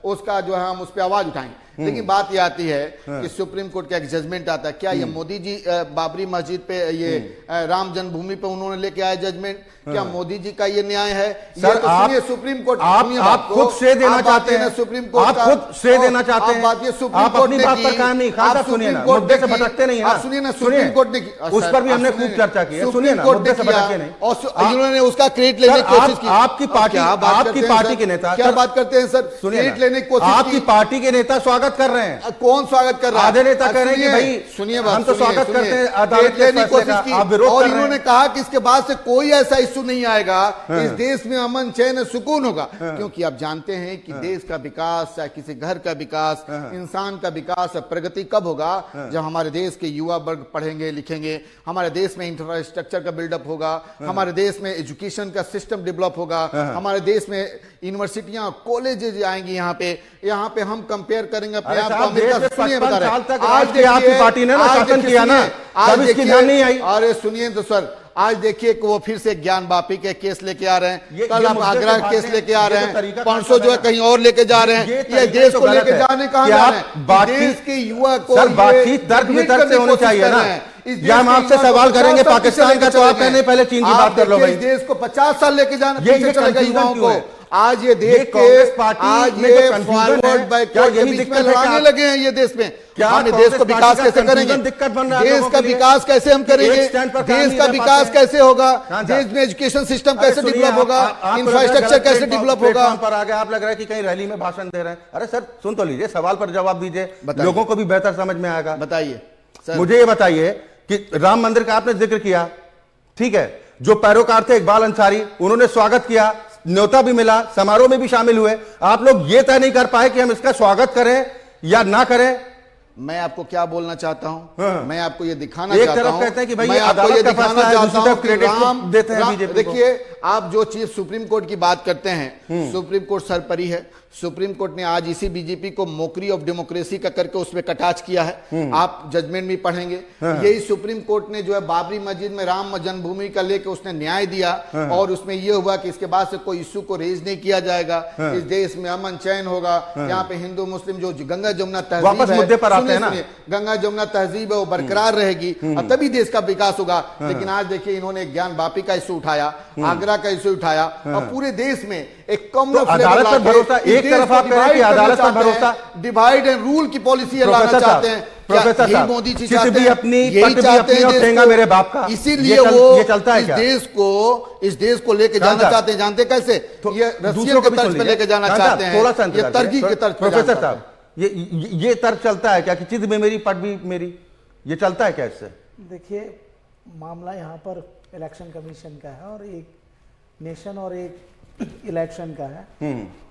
[SPEAKER 3] उसका जो है हम उस पर आवाज उठाएंगे। लेकिन बात ये आती है कि सुप्रीम कोर्ट का एक जजमेंट आता है, क्या ये मोदी जी बाबरी मस्जिद पे ये राम जन्मभूमि पे उन्होंने लेके आए जजमेंट, क्या मोदी जी का ये न्याय है?
[SPEAKER 1] सर,
[SPEAKER 3] ये तो
[SPEAKER 1] आप-
[SPEAKER 3] सुनिए सुप्रीम कोर्ट,
[SPEAKER 1] आप
[SPEAKER 3] सुनिए बात को,
[SPEAKER 1] खुद श्रेय देना
[SPEAKER 3] आप
[SPEAKER 1] चाहते
[SPEAKER 3] बात
[SPEAKER 1] हैं,
[SPEAKER 3] सुप्रीम कोर्ट
[SPEAKER 1] आप
[SPEAKER 3] का,
[SPEAKER 1] खुद श्रेय देना चाहते हैं,
[SPEAKER 3] बात ये सुप्रीम
[SPEAKER 1] आप
[SPEAKER 3] कोर्ट
[SPEAKER 1] अपनी
[SPEAKER 3] ने
[SPEAKER 1] बात पर
[SPEAKER 3] की,
[SPEAKER 1] कायम नहीं। खान
[SPEAKER 3] आप
[SPEAKER 1] साहब सुनिए
[SPEAKER 3] सुप्रीम
[SPEAKER 1] ना,
[SPEAKER 3] कोर्ट
[SPEAKER 1] मुद्दे
[SPEAKER 3] ने
[SPEAKER 1] से
[SPEAKER 3] की,
[SPEAKER 1] भटकते नहीं
[SPEAKER 3] आप
[SPEAKER 1] ना।
[SPEAKER 3] सुनिए ना,
[SPEAKER 1] सुनिए,
[SPEAKER 3] सुप्रीम कोर्ट ने की,
[SPEAKER 1] उस पर भी हमने खूब चर्चा की है, सुनिए ना, मुद्दे से भटके नहीं।
[SPEAKER 3] और इन्होंने उसका क्रेडिट लेने
[SPEAKER 1] सर,
[SPEAKER 3] की कोशिश की।
[SPEAKER 1] आपकी पार्टी,
[SPEAKER 3] क्या बात
[SPEAKER 1] आपकी
[SPEAKER 3] करते हैं
[SPEAKER 1] पार्टी
[SPEAKER 3] सर?
[SPEAKER 1] के नेता,
[SPEAKER 3] क्या
[SPEAKER 1] सर,
[SPEAKER 3] बात करते हैं सर?
[SPEAKER 1] सुनिए
[SPEAKER 3] क्रेडिट
[SPEAKER 1] ना,
[SPEAKER 3] लेने की कोशिश
[SPEAKER 1] आपकी
[SPEAKER 3] की।
[SPEAKER 1] पार्टी के नेता स्वागत कर रहे हैं,
[SPEAKER 3] कौन स्वागत कर रहा है?
[SPEAKER 1] आधे नेता कह रहे हैं कि भाई
[SPEAKER 3] सुनिए
[SPEAKER 1] हम तो स्वागत करते हैं अदालत के
[SPEAKER 3] लेने की
[SPEAKER 1] फैसले
[SPEAKER 3] कोशिश
[SPEAKER 1] का, आप विरोध
[SPEAKER 3] की
[SPEAKER 1] कर
[SPEAKER 3] और
[SPEAKER 1] रहे हैं।
[SPEAKER 3] इन्होंने कहा कि इसके बाद से कोई ऐसा इश्यू नहीं आएगा, इस देश में अमन चैन सुकून होगा, क्योंकि आप जानते हैं कि देश का विकास, चाहे किसी घर का विकास, इंसान का विकास और प्रगति कब होगा? जब हमारे देश के युवा वर्ग पढ़ेंगे लिखेंगे, हमारे देश में इंफ्रास्ट्रक्चर का बिल्डअप होगा, हमारे देश में एजुकेशन का सिस्टम डेवलप होगा, हमारे देश में यूनिवर्सिटियां कॉलेजेज आएंगी। यहाँ पे हम कंपेयर करेंगे अपने
[SPEAKER 1] अरे
[SPEAKER 3] आप को
[SPEAKER 1] साहब,
[SPEAKER 3] अमेरिका
[SPEAKER 1] देश
[SPEAKER 3] से।
[SPEAKER 1] में
[SPEAKER 3] सुनिए
[SPEAKER 1] 55
[SPEAKER 3] बता रहे
[SPEAKER 1] साल
[SPEAKER 3] हैं।
[SPEAKER 1] तक राज किया आपकी पार्टी ने ना,
[SPEAKER 3] आज
[SPEAKER 1] शासन
[SPEAKER 3] देखिए,
[SPEAKER 1] किया ना,
[SPEAKER 3] सुनिए, आज
[SPEAKER 1] तब इसकी
[SPEAKER 3] देखिए,
[SPEAKER 1] ध्यान नहीं आई।
[SPEAKER 3] अरे सुनिए तो सर, आज देखिए कि वो फिर से ज्ञान वापी के केस लेके आ रहे हैं, कल आप
[SPEAKER 1] मुद्दे से
[SPEAKER 3] आगरा
[SPEAKER 1] भागने-
[SPEAKER 3] केस लेके आ रहे
[SPEAKER 1] ये तो
[SPEAKER 3] हैं,
[SPEAKER 1] तरीका
[SPEAKER 3] 500 जो है
[SPEAKER 1] गलत
[SPEAKER 3] कहीं और लेके जा रहे हैं।
[SPEAKER 1] ये
[SPEAKER 3] ये
[SPEAKER 1] तरीका
[SPEAKER 3] देश
[SPEAKER 1] तो
[SPEAKER 3] को
[SPEAKER 1] गलत
[SPEAKER 3] लेके
[SPEAKER 1] है।
[SPEAKER 3] जाने कहां
[SPEAKER 1] कि
[SPEAKER 3] जा
[SPEAKER 1] आप
[SPEAKER 3] रहे हैं?
[SPEAKER 1] बातचीत-
[SPEAKER 3] देश के युवा को
[SPEAKER 1] सर,
[SPEAKER 3] ये
[SPEAKER 1] बातचीत तर्क
[SPEAKER 3] डिग्रेड
[SPEAKER 1] वितर्क
[SPEAKER 3] करने
[SPEAKER 1] से
[SPEAKER 3] की
[SPEAKER 1] होनी
[SPEAKER 3] कोशिश
[SPEAKER 1] चाहिए
[SPEAKER 3] कर
[SPEAKER 1] ना।
[SPEAKER 3] रहे हैं। इस देश
[SPEAKER 1] या हम
[SPEAKER 3] के
[SPEAKER 1] आपसे
[SPEAKER 3] युवा को
[SPEAKER 1] सवाल
[SPEAKER 3] 50
[SPEAKER 1] करेंगे
[SPEAKER 3] साल
[SPEAKER 1] पाकिस्तान
[SPEAKER 3] पीछे
[SPEAKER 1] का,
[SPEAKER 3] लेके
[SPEAKER 1] तो आप
[SPEAKER 3] चले
[SPEAKER 1] कहने
[SPEAKER 3] गए।
[SPEAKER 1] पहले चीन की
[SPEAKER 3] आप
[SPEAKER 1] बात कर लो
[SPEAKER 3] देखिए,
[SPEAKER 1] भाई।
[SPEAKER 3] इस देश को 50 साल लेके जाना
[SPEAKER 1] ये
[SPEAKER 3] पीछे चलेगा
[SPEAKER 1] confusion
[SPEAKER 3] युवाओं
[SPEAKER 1] क्यों है?
[SPEAKER 3] को। आज ये देख के
[SPEAKER 1] कांग्रेस पार्टी
[SPEAKER 3] आज
[SPEAKER 1] में
[SPEAKER 3] ये
[SPEAKER 1] जो confusion
[SPEAKER 3] फॉरवर्ड
[SPEAKER 1] है, क्या
[SPEAKER 3] बैकवर्ड के
[SPEAKER 1] यही
[SPEAKER 3] बीच में
[SPEAKER 1] दिक्कत है कि
[SPEAKER 3] लड़ाने
[SPEAKER 1] आप-
[SPEAKER 3] लगे हैं ये देश में।
[SPEAKER 1] क्या
[SPEAKER 3] हम देश
[SPEAKER 1] कांग्रेस
[SPEAKER 3] को
[SPEAKER 1] पार्टी
[SPEAKER 3] विकास
[SPEAKER 1] का
[SPEAKER 3] कैसे करेंगे?
[SPEAKER 1] confusion दिक्कत बन रहा है
[SPEAKER 3] देश
[SPEAKER 1] लोगों
[SPEAKER 3] का
[SPEAKER 1] के लिए?
[SPEAKER 3] विकास कैसे हम
[SPEAKER 1] कि
[SPEAKER 3] करेंगे?
[SPEAKER 1] एक स्टैंड पर काम
[SPEAKER 3] देश
[SPEAKER 1] नहीं
[SPEAKER 3] का
[SPEAKER 1] ले
[SPEAKER 3] विकास
[SPEAKER 1] पाते हैं।
[SPEAKER 3] कैसे होगा?
[SPEAKER 1] हाँ,
[SPEAKER 3] देश में एजुकेशन सिस्टम
[SPEAKER 1] अरे
[SPEAKER 3] कैसे
[SPEAKER 1] सुनिए,
[SPEAKER 3] डेवलप होगा?
[SPEAKER 1] आपको लग रहा है
[SPEAKER 3] इंफ्रास्ट्रक्चर
[SPEAKER 1] गलत
[SPEAKER 3] कैसे डेवलप होगा?
[SPEAKER 1] प्लेटफॉर्म पर आ गए, आप लग रहा है कि कहीं रैली में भाषण दे रहे हैं। अरे सर, सुन तो लीजिए, सवाल पर जवाब दीजिए,
[SPEAKER 3] बताइए।
[SPEAKER 1] लोगों को भी बेहतर समझ में आएगा।
[SPEAKER 3] बताइए सर।
[SPEAKER 1] मुझे ये बताइए कि राम मंदिर का आपने जिक्र किया, ठीक है, जो पैरोकार थे इकबाल अंसारी, उन्होंने स्वागत किया, न्योता भी मिला, समारोह में भी शामिल हुए। आप लोग ये तय नहीं कर पाए कि हम इसका स्वागत करें या ना करें।
[SPEAKER 3] मैं आपको क्या बोलना चाहता हूं?
[SPEAKER 1] हाँ।
[SPEAKER 3] मैं आपको ये दिखाना
[SPEAKER 1] एक
[SPEAKER 3] चाहता
[SPEAKER 1] तरफ
[SPEAKER 3] हूं,
[SPEAKER 1] कहते हैं कि भाई
[SPEAKER 3] मैं
[SPEAKER 1] ये
[SPEAKER 3] आपको
[SPEAKER 1] अदालत
[SPEAKER 3] ये
[SPEAKER 1] का
[SPEAKER 3] दिखाना
[SPEAKER 1] फैसला है,
[SPEAKER 3] चाहता
[SPEAKER 1] दूसरी
[SPEAKER 3] हूं
[SPEAKER 1] तरफ
[SPEAKER 3] कि
[SPEAKER 1] क्रेडिट
[SPEAKER 3] राम
[SPEAKER 1] देते हैं बीजेपी को।
[SPEAKER 3] देखिए, आप जो चीज सुप्रीम कोर्ट की बात करते हैं, सुप्रीम कोर्ट सरपरी है। सुप्रीम कोर्ट ने आज इसी बीजेपी को मोकरी ऑफ डेमोक्रेसी का करके उसमें कटाच किया है। आप जजमेंट भी पढ़ेंगे। यही सुप्रीम कोर्ट ने जो है बाबरी मस्जिद में राम जन्मभूमि का लेके उसने न्याय दिया और उसमें यह हुआ कि इसके बाद से कोई इश्यू को रेज नहीं किया जाएगा। इस देश में अमन चैन होगा। यहाँ पे हिंदू मुस्लिम जो गंगा जमुना तहजीब
[SPEAKER 1] वापस
[SPEAKER 3] है,
[SPEAKER 1] मुद्दे पर आते
[SPEAKER 3] सुनिए,
[SPEAKER 1] हैं ना।
[SPEAKER 3] सुनिए, गंगा जमुना तहजीब है वो बरकरार रहेगी और तभी देश का विकास होगा। लेकिन आज देखिए, इन्होंने ज्ञान वापी का इश्यू उठाया, आगरा का इश्यू उठाया और पूरे देश में एक कॉमन
[SPEAKER 1] तो अदालत पर भरोसा, एक तरफ आप कह रहे हैं कि अदालत पर भरोसा,
[SPEAKER 3] डिवाइड एंड रूल की पॉलिसी लाना चाहते हैं।
[SPEAKER 1] प्रोफेसर
[SPEAKER 3] यही
[SPEAKER 1] साहब,
[SPEAKER 3] मोदी जी
[SPEAKER 1] चित
[SPEAKER 3] चाहते
[SPEAKER 1] भी
[SPEAKER 3] हैं,
[SPEAKER 1] अपनी,
[SPEAKER 3] यही
[SPEAKER 1] पट भी
[SPEAKER 3] चाहते
[SPEAKER 1] अपनी
[SPEAKER 3] हैं
[SPEAKER 1] और
[SPEAKER 3] देश
[SPEAKER 1] ठेंगा
[SPEAKER 3] को।
[SPEAKER 1] मेरे बाप का।
[SPEAKER 3] इसीलिए
[SPEAKER 1] ये
[SPEAKER 3] वो
[SPEAKER 1] चलता है
[SPEAKER 3] इस
[SPEAKER 1] क्या?
[SPEAKER 3] देश को लेके जाना
[SPEAKER 1] साहब,
[SPEAKER 3] चाहते हैं। जानते कैसे? ये रशियन
[SPEAKER 1] दूसरों
[SPEAKER 3] के
[SPEAKER 1] को भी
[SPEAKER 3] तर्ज
[SPEAKER 1] सुन
[SPEAKER 3] पे
[SPEAKER 1] लीजिए।
[SPEAKER 3] लेके जाना
[SPEAKER 1] खान
[SPEAKER 3] चाहते
[SPEAKER 1] साहब,
[SPEAKER 3] हैं।
[SPEAKER 1] थोड़ा सा
[SPEAKER 3] ये
[SPEAKER 1] इंतजार
[SPEAKER 3] तरकीब
[SPEAKER 1] करिए।
[SPEAKER 3] के तर्ज पे
[SPEAKER 1] प्रोफेसर
[SPEAKER 3] जाना
[SPEAKER 1] साहब, ये तर्क चलता है क्या कि चित भी मेरी पट भी मेरी, ये चलता है क्या इससे?
[SPEAKER 2] देखिए, मामला यहाँ पर इलेक्शन कमीशन का है और एक नेशन और एक इलेक्शन का है।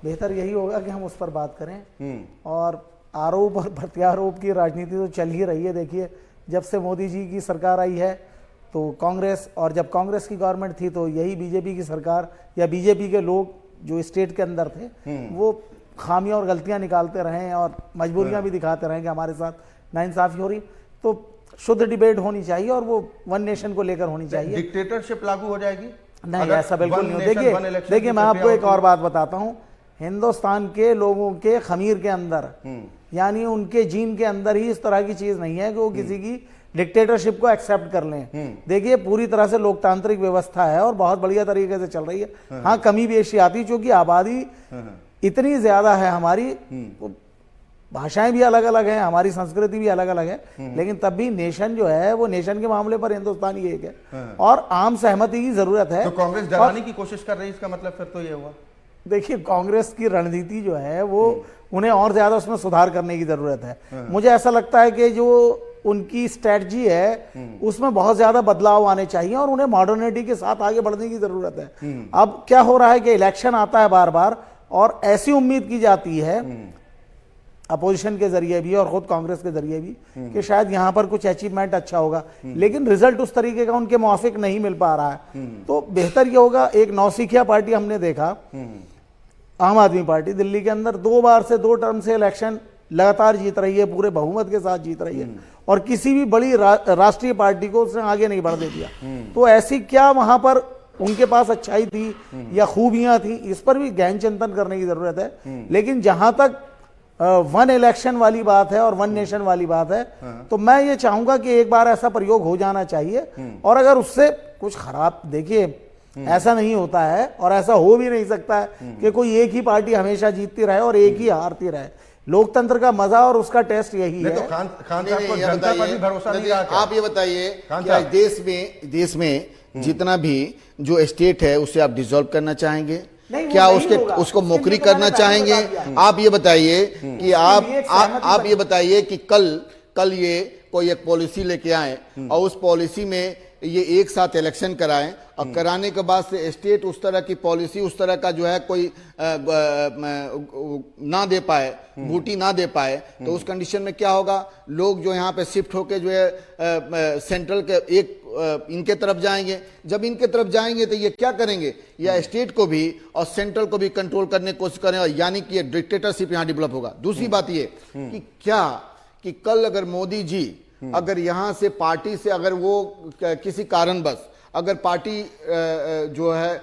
[SPEAKER 2] बेहतर यही होगा कि हम उस पर बात करें। और आरोप और प्रत्यारोप की राजनीति तो चल ही रही है। देखिए, जब से मोदी जी की सरकार आई है तो कांग्रेस, और जब कांग्रेस की गवर्नमेंट थी तो यही बीजेपी की सरकार या बीजेपी के लोग जो स्टेट के अंदर थे वो खामियां और गलतियां निकालते रहे हैं और मजबूरियां भी दिखाते रहे कि हमारे साथ नाइंसाफी हो रही। तो शुद्ध डिबेट होनी चाहिए और वो वन नेशन को लेकर होनी चाहिए।
[SPEAKER 1] डिक्टेटरशिप लागू हो जाएगी?
[SPEAKER 2] नहीं,
[SPEAKER 1] अगर
[SPEAKER 2] ऐसा बिल्कुल
[SPEAKER 1] one
[SPEAKER 2] नहीं हो।
[SPEAKER 1] nation, one
[SPEAKER 2] देखिए
[SPEAKER 1] election
[SPEAKER 2] देखिए
[SPEAKER 1] की
[SPEAKER 2] मैं आपको
[SPEAKER 1] प्रक्रिया
[SPEAKER 2] एक और
[SPEAKER 1] होती
[SPEAKER 2] बात बताता हूँ। हिंदुस्तान के लोगों के खमीर के अंदर, यानी उनके जीन के अंदर ही इस तरह की चीज नहीं है कि वो किसी की डिक्टेटरशिप को एक्सेप्ट कर लें। देखिए, पूरी तरह से लोकतांत्रिक व्यवस्था है और बहुत बढ़िया तरीके से चल रही है। हाँ, कमी बेशी आती क्योंकि आबादी इतनी ज्यादा है हमारी, भाषाएं भी अलग अलग हैं, हमारी संस्कृति भी अलग अलग है, लेकिन तब भी नेशन जो है वो नेशन के मामले पर हिंदुस्तान ही एक है और आम सहमति की जरूरत है।
[SPEAKER 1] तो कांग्रेस डराने की कोशिश कर रही है, इसका मतलब फिर तो ये हुआ।
[SPEAKER 2] देखिए, कांग्रेस की रणनीति जो है वो उन्हें और ज्यादा उसमें सुधार करने की जरूरत है। मुझे ऐसा लगता है कि जो उनकी स्ट्रेटजी है उसमें बहुत ज्यादा बदलाव आने चाहिए और उन्हें मॉडर्निटी के साथ आगे बढ़ने की जरूरत है। अब क्या हो रहा है कि इलेक्शन आता है बार बार और ऐसी उम्मीद की जाती है अपोजिशन के जरिए भी और खुद कांग्रेस के जरिए भी कि शायद यहाँ पर कुछ अचीवमेंट अच्छा होगा, लेकिन रिजल्ट उस तरीके का उनके मुआफिक नहीं मिल पा रहा है। तो बेहतर ये होगा, एक नौसिखिया पार्टी हमने देखा, आम आदमी पार्टी दिल्ली के अंदर 2 बार से 2 टर्म से इलेक्शन लगातार जीत रही है, पूरे बहुमत के साथ जीत रही है, और किसी भी बड़ी राष्ट्रीय पार्टी को उसने आगे नहीं बढ़ने दिया। तो ऐसी क्या वहां पर उनके पास अच्छाई थी या खूबियां थी, इस पर भी गहन चिंतन करने की जरूरत है। लेकिन जहां तक वन इलेक्शन वाली बात है और वन नेशन वाली बात है, तो मैं ये चाहूंगा कि एक बार ऐसा प्रयोग हो जाना चाहिए, और अगर उससे कुछ खराब, देखिए ऐसा नहीं होता है और ऐसा हो भी नहीं सकता है कि कोई एक ही पार्टी हमेशा जीतती रहे और एक ही हारती रहे। लोकतंत्र का मजा और उसका टेस्ट यही है।
[SPEAKER 1] तो खान साहब को जनता पर भी भरोसा नहीं रहा क्या?
[SPEAKER 3] आप ये बताइए क्या देश में जितना भी जो स्टेट है उसे आप डिसॉल्व करना चाहेंगे? क्या उसको मौकरी करना चाहेंगे? आप ये बताइए कि आप ये बताइए कि कल ये कोई एक पॉलिसी लेके आए और उस पॉलिसी में ये एक साथ इलेक्शन कराएं, और कराने के बाद से स्टेट उस तरह की पॉलिसी, उस तरह का जो है कोई ना दे पाए, बूटी ना दे पाए, तो उस कंडीशन में क्या होगा? लोग जो यहाँ पे शिफ्ट होके जो है सेंट्रल के इनके तरफ जाएंगे। जब इनके तरफ जाएंगे तो ये क्या करेंगे? या स्टेट को भी और सेंट्रल को भी कंट्रोल करने की कोशिश करें, और यानी कि ये डिक्टेटरशिप यहाँ डेवलप होगा। दूसरी बात ये कि क्या कि कल अगर मोदी जी अगर यहां से पार्टी से अगर वो किसी कारणवश अगर पार्टी जो है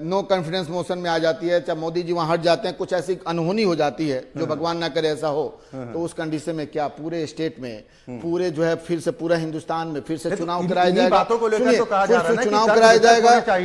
[SPEAKER 3] नो कॉन्फिडेंस मोशन में आ जाती है, चाहे मोदी जी वहां हट जाते हैं, कुछ ऐसी अनहोनी हो जाती है जो भगवान ना करे ऐसा हो, तो उस कंडीशन में क्या पूरे स्टेट में, पूरे जो है फिर से पूरा हिंदुस्तान में फिर से चुनाव कराया जाएगा? चुनाव कराया जाएगा,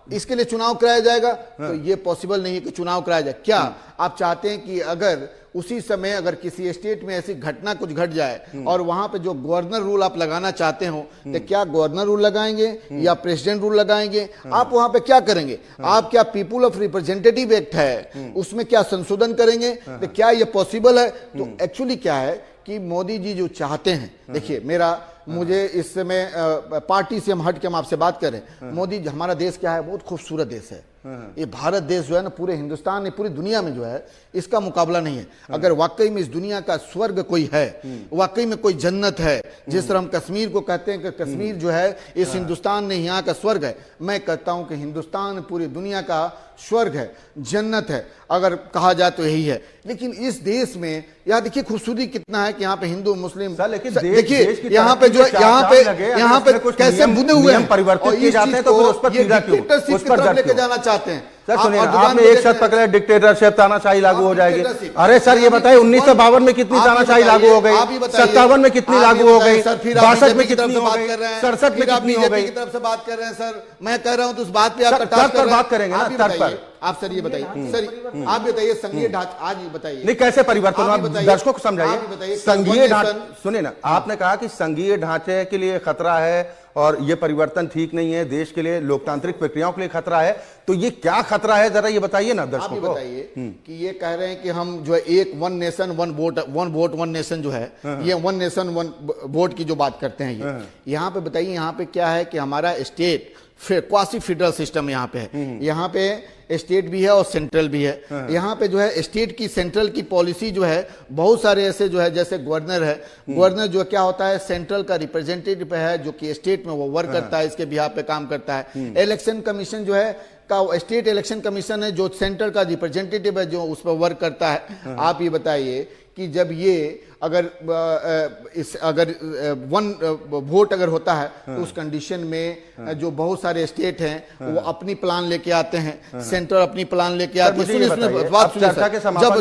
[SPEAKER 3] इसके लिए चुनाव कराया जाएगा। तो ये पॉसिबल नहीं है कि चुनाव कराया जाए। क्या आप चाहते हैं कि अगर उसी समय अगर किसी स्टेट में ऐसी घटना कुछ घट जाए और वहां पे जो गवर्नर रूल आप लगाना चाहते हो, तो क्या गवर्नर रूल लगाएंगे या प्रेसिडेंट रूल लगाएंगे? आप वहां पे क्या करेंगे? आप क्या पीपुल ऑफ रिप्रेजेंटेटिव एक्ट है उसमें क्या संशोधन करेंगे? तो क्या ये पॉसिबल है? तो एक्चुअली क्या है कि मोदी जी जो चाहते हैं, देखिए मुझे इस समय पार्टी से हम हट के हम आपसे बात करें, मोदी जी, हमारा देश क्या है? बहुत खूबसूरत देश है। ये भारत देश जो है ना, पूरे हिंदुस्तान में, पूरी दुनिया में जो है इसका मुकाबला नहीं है। अगर वाकई में इस दुनिया का स्वर्ग कोई है, वाकई में कोई जन्नत है, जिस तरह हम कश्मीर को कहते हैं कि कश्मीर जो है इस हिंदुस्तान में यहाँ का स्वर्ग है, मैं कहता हूं कि हिंदुस्तान पूरी दुनिया का स्वर्ग है, जन्नत है, अगर कहा जाए तो यही है। लेकिन इस देश में यहाँ देखिए खूबसूरती कितना है कि यहाँ पे हिंदू मुस्लिम, देखिए यहाँ पे जो यहाँ पे कैसे बुने हुए हैं,
[SPEAKER 1] परिवर्तित किए जाते हैं, तो फिर उस पर
[SPEAKER 3] डिक्टेटरशिप की तरफ लेके जाना चाहते हैं।
[SPEAKER 1] सर सुनिए, आपने एक शब्द पकड़ा, डिक्टेटरशिप, तानाशाही लागू हो जाएगी। अरे सर ये बताइए 1952 में कितनी तानाशाही लागू हो गई, 57 में कितनी लागू हो गई, 62 में कितनी हो गई, 67 में कितनी हो गई?
[SPEAKER 3] की तरफ से बात कर रहे हैं सर, मैं कह रहा हूं तो उस बात पे आप
[SPEAKER 1] बात करेंगे ना, तर्क पर।
[SPEAKER 3] आप सर ये बताइए, सर आप बताइए संघीय ढांचा, आज बताइए
[SPEAKER 1] नहीं कैसे परिवर्तन हुआ, दर्शकों को समझाइए। संघीय ढांचा, सुनिए ना, आपने कहा कि संघीय ढांचे के लिए खतरा है और ये परिवर्तन ठीक नहीं है, देश के लिए, लोकतांत्रिक प्रक्रियाओं के लिए खतरा है, तो ये क्या खतरा है, जरा ये बताइए ना दर्शकों को।
[SPEAKER 3] बताइए कि ये कह रहे हैं कि हम जो है एक one nation one vote one nation जो है, ये वन नेशन वन वोट की जो बात करते हैं, ये यहाँ पे बताइए, यहाँ पे क्या है कि हमारा स्टेट क्वासी फेडरल सिस्टम यहाँ पे है, यहाँ पे स्टेट भी है और सेंट्रल भी है। यहाँ पे जो है स्टेट की, सेंट्रल की पॉलिसी जो है, बहुत सारे ऐसे जो है, जैसे गवर्नर है, गवर्नर जो क्या होता है, सेंट्रल का रिप्रेजेंटेटिव है, जो कि स्टेट में वो वर्क करता है, इसके बिहाफ पे काम करता है। इलेक्शन कमीशन जो है का स्टेट इलेक्शन कमीशन है, जो सेंट्रल का रिप्रेजेंटेटिव है, जो उस पर वर्क करता है। आप ये बताइए कि जब ये अगर वन वोट अगर होता है, तो उस कंडीशन में जो बहुत सारे स्टेट हैं वो अपनी प्लान लेके आते हैं, सेंटर अपनी प्लान लेके आते हैं।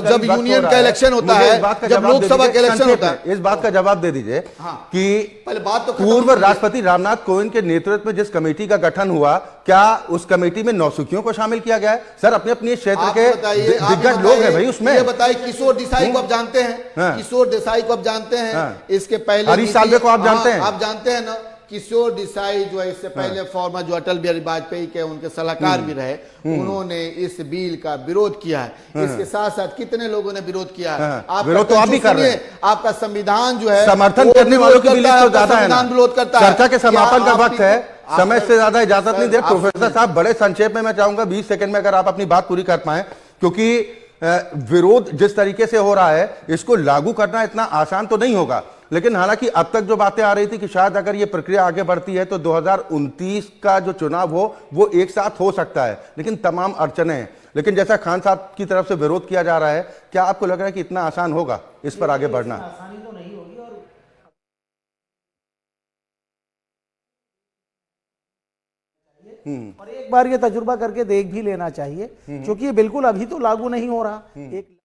[SPEAKER 3] जब यूनियन का इलेक्शन होता है, जब लोकसभा का इलेक्शन होता है,
[SPEAKER 1] इस बात का जवाब दे दीजिए कि
[SPEAKER 3] पहले बात तो
[SPEAKER 1] पूर्व राष्ट्रपति रामनाथ कोविंद के नेतृत्व में जिस कमेटी का गठन हुआ, क्या उस कमेटी में नौसिखियों को शामिल किया गया है? सर अपने अपने क्षेत्र के दिग्गज लोग हैं भाई उसमें।
[SPEAKER 3] ये बताइए, किशोर देसाई को आप जानते हैं? किशोर देसाई को आप जानते हैं? इसके पहले
[SPEAKER 1] हरीश साल्वे को आप जानते हैं?
[SPEAKER 3] आप जानते हैं ना, किशोर देसाई जो है इससे पहले फॉर्मर जो अटल बिहारी वाजपेयी के उनके सलाहकार भी रहे, उन्होंने इस बिल का विरोध किया है। इसके साथ साथ कितने लोगों ने विरोध किया है?
[SPEAKER 1] विरोध तो आप भी कर रहे हैं।
[SPEAKER 3] आपका संविधान जो है,
[SPEAKER 1] समर्थन करने वालों की भी लिस्ट तो ज्यादा है ना।
[SPEAKER 3] विरोध करता है।
[SPEAKER 1] चर्चा के समापन का वक्त है, समय से ज्यादा इजाजत नहीं दे। प्रोफेसर साहब बड़े संक्षेप में मैं चाहूंगा 20 सेकंड में अगर आप अपनी बात पूरी कर पाए, क्योंकि विरोध जिस तरीके से हो रहा है इसको लागू करना इतना आसान तो नहीं होगा। लेकिन हालांकि अब तक जो बातें आ रही थी कि शायद अगर ये प्रक्रिया आगे बढ़ती है तो 2029 का जो चुनाव हो वो एक साथ हो सकता है, लेकिन तमाम अड़चने हैं। लेकिन जैसा खान साहब की तरफ से विरोध किया जा रहा है, क्या आपको लग रहा है कि इतना आसान होगा इस पर आगे बढ़ना?
[SPEAKER 2] आसानी तो नहीं होगी और एक बार ये तजुर्बा करके देख भी लेना चाहिए, क्योंकि ये बिल्कुल अभी तो लागू नहीं हो रहा। एक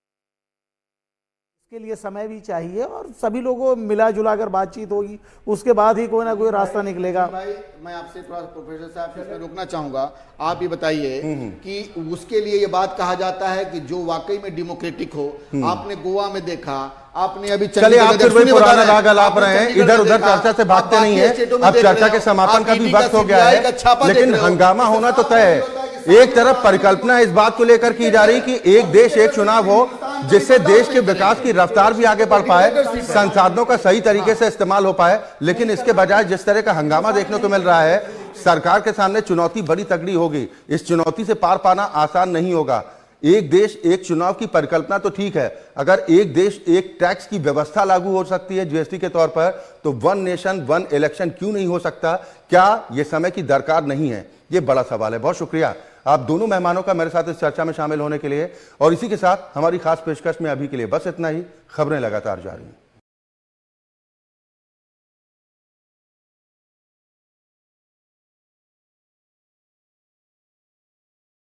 [SPEAKER 2] इसके लिए समय भी चाहिए और सभी लोगों को मिला जुला कर बातचीत होगी, उसके बाद ही कोई ना कोई रास्ता निकलेगा।
[SPEAKER 3] भाई मैं आपसे थोड़ा प्रोफेसर साहब इसमें रुकना चाहूंगा। आप ये बताइए कि उसके लिए ये बात कहा जाता है कि जो वाकई में डेमोक्रेटिक हो, आपने गोवा में देखा, आपने अभी
[SPEAKER 1] चलिए आप फिर वही पुराना राग अलाप रहे हैं, इधर उधर चर्चा से भागते नहीं है। अब चर्चा के समापन का भी वक्त हो गया है, लेकिन हंगामा होना तो तय है। एक तरफ परिकल्पना इस बात को लेकर की जा रही कि एक देश एक चुनाव हो, जिससे देश के विकास की रफ्तार भी आगे बढ़ पाए, संसाधनों का सही तरीके से इस्तेमाल हो पाए। लेकिन इसके बजाय जिस तरह का हंगामा देखने को मिल रहा है, सरकार के सामने चुनौती बड़ी तगड़ी होगी। इस चुनौती से पार पाना आसान नहीं होगा। एक देश एक चुनाव की परिकल्पना तो ठीक है, अगर एक देश एक टैक्स की व्यवस्था लागू हो सकती है जीएसटी के तौर पर, तो वन नेशन वन इलेक्शन क्यों नहीं हो सकता? क्या यह समय की दरकार नहीं है? यह बड़ा सवाल है। बहुत शुक्रिया आप दोनों मेहमानों का मेरे साथ इस चर्चा में शामिल होने के लिए। और इसी के साथ हमारी खास पेशकश में अभी के लिए बस इतना ही। खबरें लगातार जारी हैं।